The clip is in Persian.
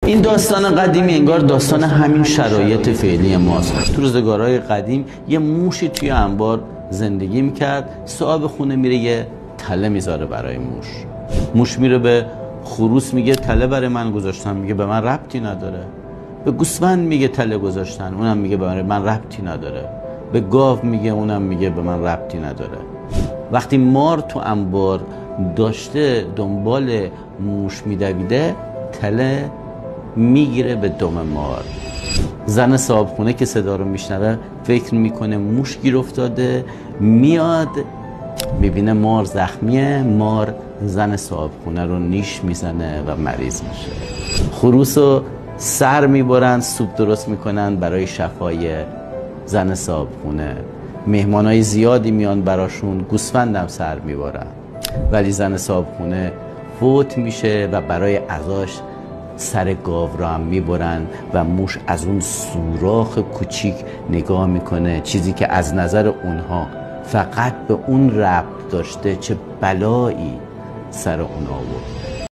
این داستان قدیمی انگار داستان همین شرایط فعلی ماست. تو روزگارهای قدیم یه موشی توی انبار زندگی میکرد. صاحب خونه میره یه تله میذاره برای موش میره به خروس میگه تله برای من گذاشتن، میگه به من ربطی نداره. به گوسفند میگه تله گذاشتن، اونم میگه به من ربطی نداره. به گاو میگه، اونم میگه به من ربطی نداره. وقتی مار تو انبار داشته دنبال موش میدویده، تله میگیره به دم مار. زن صاحب خونه که صدا رو میشنوه فکر میکنه موش گیر افتاده، میاد میبینه مار زخمیه. مار زن صاحب خونه رو نیش میزنه و مریض میشه. خروس رو سر میبرن، سوپ درست میکنن برای شفای زن صاحب خونه. مهمانای زیادی میان براشون، گوسفندم سر میبرن. ولی زن صاحب خونه فوت میشه و برای عزاش سر گاو را هم میبرن و موش از اون سوراخ کوچیک نگاه میکنه، چیزی که از نظر اونها فقط به اون ربط داشته چه بلایی سر اون آورد.